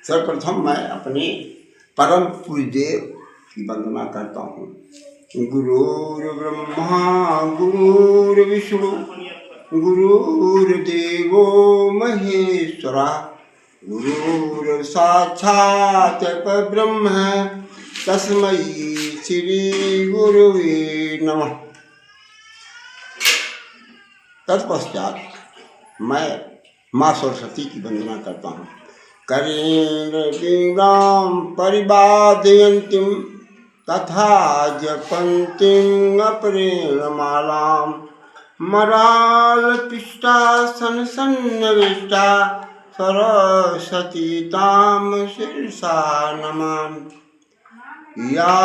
सर्वप्रथम मैं अपने परम पूज्यदेव की वंदना करता हूँ। गुरुर्ब्रह्मा गुरुर्विष्णु गुरुर्देवो महेश्वरा गुरुर्साक्षात् परब्रह्म तस्मै श्री गुरुवे नमः। तत्पश्चात मैं माँ सरस्वती की वंदना करता हूँ। करेन्द्रवीणां परिवादयन्तीं तथा जपन्तीं अपरेण मालां मरालपिष्टा सन्नवेष्टा सरस्वती तां शिरसा नमामि। या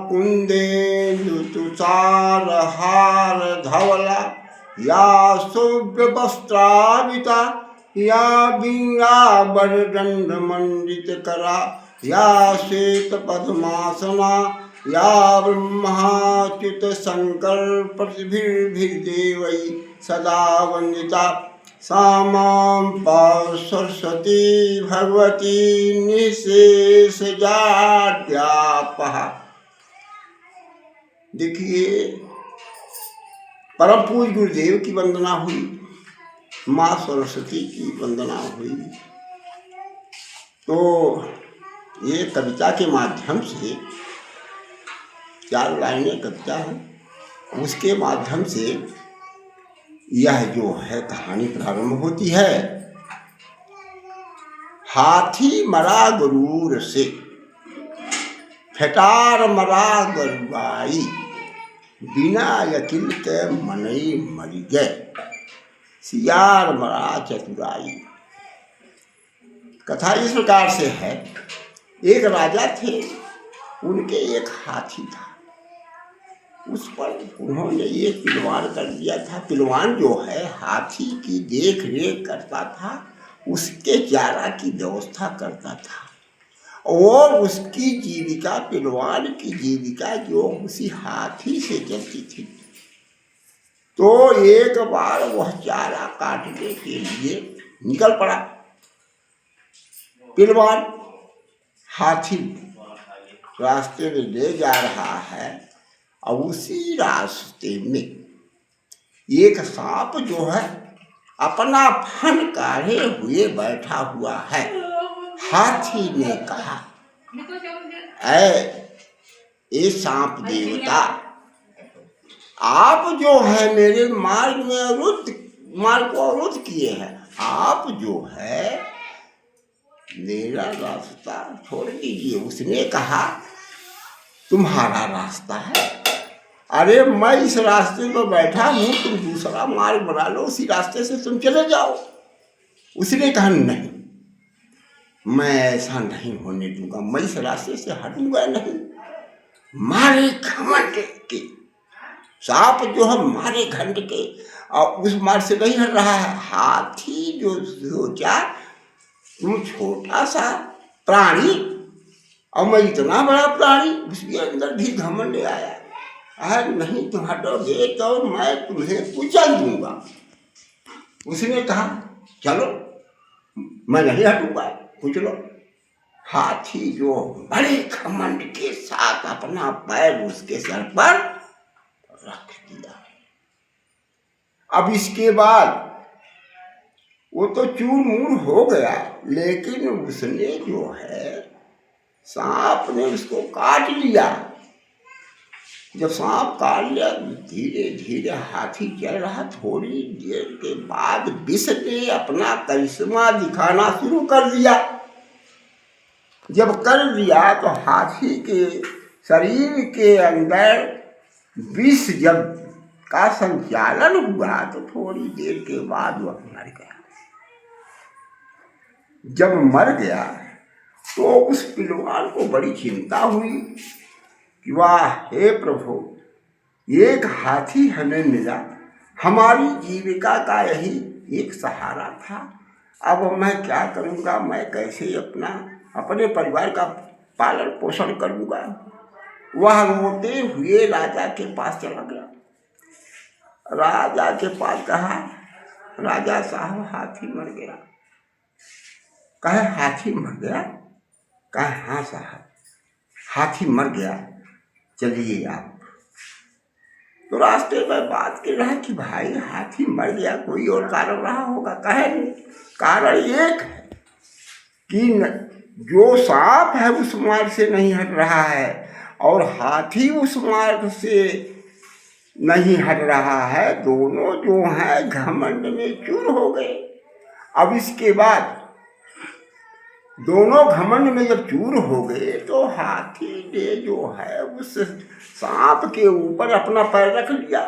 कुन्देन्दुतुषारहारधवला या शुभ्रवस्त्रावृता या वीणावरदण्डमण्डितकरा या श्वेतपद्मासना या ब्रह्माच्युतशङ्करप्रतिभिर्देवैः सदा वन्दिता सा मां पातु सरस्वती भगवती निःशेषजाड्यापहा। देखिए, परम पूज्य गुरुदेव की वंदना हुई, माँ सरस्वती की वंदना हुई, तो ये कविता के माध्यम से 4 लाइनें कविता है, उसके माध्यम से यह जो है कहानी प्रारंभ होती है। हाथी मरा गरूर से, फटार मरा गरुआई, बिना यकिल के मनई मरी गए, सियार मरा चतुराई। कथा इस प्रकार से है। एक राजा थे, उनके एक हाथी था। उस पर उन्होंने ये पिलवान कर दिया था। पिलवान जो है हाथी की देख रेख करता था, उसके चारा की व्यवस्था करता था, और उसकी जीविका, पिलवान की जीविका जो उसी हाथी से चलती थी। तो एक बार वह चारा काटने के लिए निकल पड़ा पिलवान। हाथी रास्ते में ले जा रहा है, और उसी रास्ते में एक सांप जो है अपना फन काढ़े हुए बैठा हुआ है। हाथी ने कहा, ए सांप देवता, आप जो है मेरे मार्ग को अवरुद्ध किए हैं। आप जो है मेरा रास्ता छोड़ दीजिए। उसने कहा, तुम्हारा रास्ता है? अरे मैं इस रास्ते पर बैठा हूँ, तुम दूसरा मार्ग बना लो, उसी रास्ते से तुम चले जाओ। उसने कहा, नहीं, मैं ऐसा नहीं होने दूंगा, मैं इस रास्ते से हटूंगा नहीं। मारे घमंड के सांप जो है, मारे घंट के, और उस मार्ग से नहीं हट रहा है। हाथी जो सोचा, तुम छोटा सा प्राणी और मैं इतना बड़ा प्राणी, उसके अंदर भी घमंड आया। नहीं तुम हटोगे तो मैं तुम्हें कुचल दूंगा। उसने कहा, चलो मैं नहीं हटूंगा, कुचलो। हाथी जो बड़े घमंड के साथ अपना पैर उसके सर पर रख दिया। अब इसके बाद वो तो चूर मूर हो गया, लेकिन उसने जो है सांप ने उसको काट लिया। जब सांप काट लिया, धीरे धीरे हाथी चल रहा। थोड़ी देर के बाद विष ने अपना करिश्मा दिखाना शुरू कर दिया। जब कर दिया तो हाथी के शरीर के अंदर विष जब का संचालन हुआ, तो थोड़ी देर के बाद वह मर गया। जब मर गया तो उस पिलवान को बड़ी चिंता हुई कि वाह, हे प्रभु, एक हाथी हमें मिला, हमारी जीविका का यही एक सहारा था। अब मैं क्या करूँगा? मैं कैसे अपने परिवार का पालन पोषण करूँगा? वह रोते हुए राजा के पास चला गया। राजा के पास कहा, राजा साहब हाथी मर गया। कहे हाथी मर गया? कहे हाँ साहब, हाथी मर गया, चलिए आप। तो रास्ते में बात कर रहा कि भाई हाथी मर गया, कोई और कारण रहा होगा? कहे नहीं, कारण एक है कि जो सांप है उस मार्ग से नहीं हट रहा है और हाथी उस मार्ग से नहीं हट रहा है, दोनों जो है घमंड में चूर हो गए। अब इसके बाद दोनों घमंड में जब चूर हो गए तो हाथी ने जो है उस सांप के ऊपर अपना पैर रख लिया।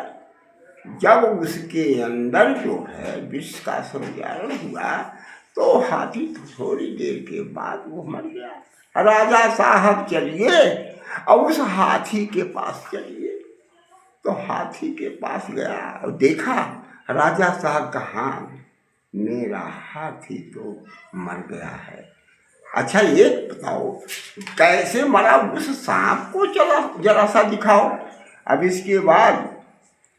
जब उसके अंदर जो है विष का संचारण हुआ तो हाथी थोड़ी देर के बाद वो मर गया। राजा साहब चलिए और उस हाथी के पास चलिए। तो हाथी के पास गया और देखा, राजा साहब का हाँ मेरा हाथी तो मर गया है। अच्छा ये बताओ कैसे मरा, उस सांप को चला जरा सा दिखाओ। अब इसके बाद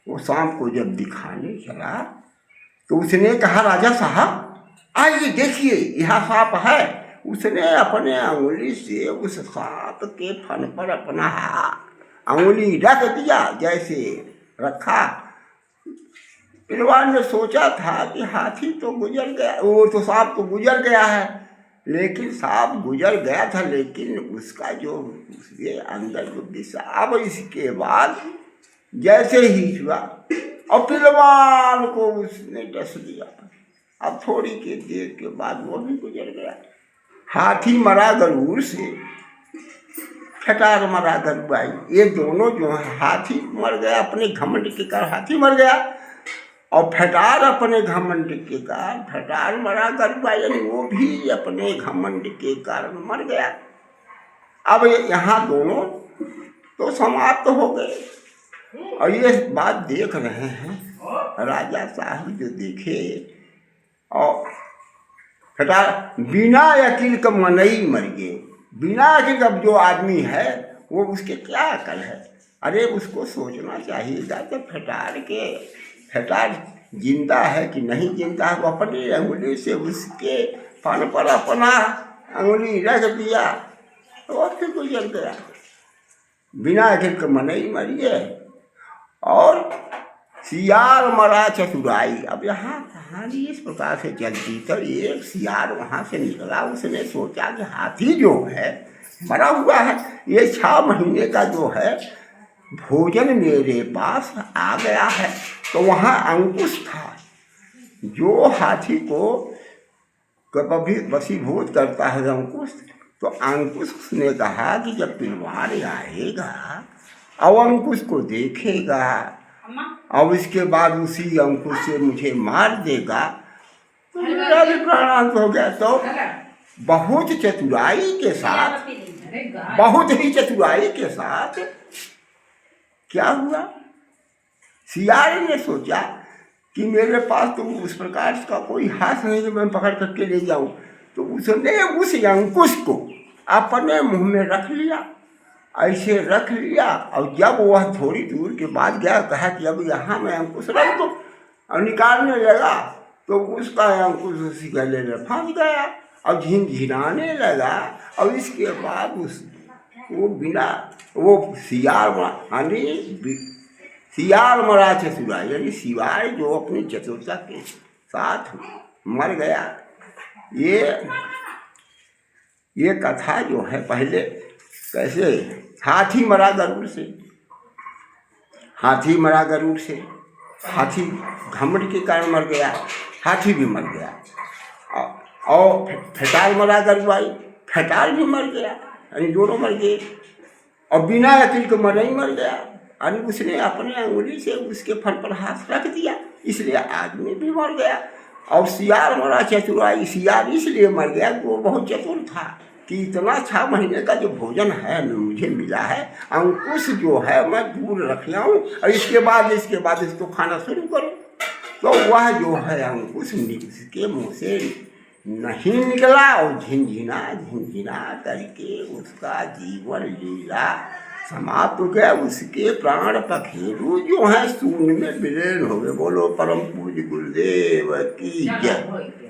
वो सांप को जब दिखाने चला तो उसने कहा राजा साहब आइए देखिए यहाँ सांप है। उसने अपने अंगुली से उस सांप के फन पर अपना अंगुली रख दिया, जैसे रखा। पहलवान ने सोचा था कि हाथी तो गुजर गया, वो तो सांप तो गुजर गया है, लेकिन सांप गुजर गया था लेकिन उसका जो उसके अंदर जो विष। अब इसके बाद जैसे ही हुआ और पहलवान को उसने डस दिया। अब थोड़ी के देर के बाद वो भी गुजर गया। हाथी मरा गरुड़ से, फटार मरा गरुड़ाई। ये दोनों जो है, हाथी मर गया अपने घमंड के कारण, हाथी मर गया, और फटार अपने घमंड के कारण फटार मरा गरुड़ाई, यानी वो भी अपने घमंड के कारण मर गया। अब यहाँ दोनों तो समाप्त हो गए। और ये बात देख रहे हैं राजा साहब, जो देखे और फटार बिना अकिल का मनई मर गए। बिना अकिल का जो आदमी है वो उसके क्या अकल है? अरे उसको सोचना चाहिएगा कि फटार जिंदा है कि नहीं जिंदा है। वो अपनी अंगुली से उसके फन पर अपना अंगुली रख दिया तो फिर गुजर गया। बिना अकिल का मनई मरिए और सियार मरा चतुराई। अब यहाँ कहानी इस प्रकार से चलती। तो एक सियार वहाँ से निकला, उसने सोचा कि हाथी जो है मरा हुआ है, ये 6 महीने का जो है भोजन मेरे पास आ गया है। तो वहाँ अंकुश था जो हाथी को कभी वशीभूत करता है, अंकुश। तो अंकुश ने कहा कि जब पहलवान आएगा और अंकुश को देखेगा और इसके बाद उसी अंकुश से मुझे मार देगा तो मेरा भी प्राणांत हो गया। तो बहुत चतुराई के साथ, बहुत ही चतुराई के साथ क्या हुआ, सियार ने सोचा कि मेरे पास तो उस प्रकार का कोई हाथ नहीं जो मैं पकड़ करके ले जाऊं। तो उसने उस अंकुश को अपने मुंह में रख लिया, ऐसे रख लिया। और जब वह थोड़ी दूर के बाद गया, कहा कि अब यहाँ मैं अंकुश रख दूँ, और निकालने लगा तो उसका अंकुश उसी गले में फंस गया और झिनझिनाने लगा। और इसके बाद वो सियार मरा चतुराई, यानी सिवाय जो अपनी चतुरता के साथ मर गया। ये कथा जो है पहले कैसे हाथी मरा गरुड़ से, हाथी मरा गरुड़ से, हाथी घमंड के कारण मर गया, हाथी भी मर गया। और फटार मरा गरुड़ाई, फटार भी मर गया, यानी दोनों मर गए। और बिना अकिल के मर ही मर गया, यानी उसने अपने अंगुली से उसके फन पर हाथ रख दिया, इसलिए आदमी भी मर गया। और सियार मरा चतुराई, सियार इसलिए मर गया कि वो बहुत चतुर था कि इतना 6 महीने का जो भोजन है मुझे मिला है, अंकुश जो है मैं दूर रख लाऊं और इसके बाद इसको खाना शुरू करूं। तो वह जो है अंकुश उसके मुँह से नहीं निकला और झिनझिना करके उसका जीवन लीला समाप्त हो गया। उसके प्राण पखेरु जो है शून्य में विलीन हो गए। बोलो परम पूज्य गुरुदेव की जय।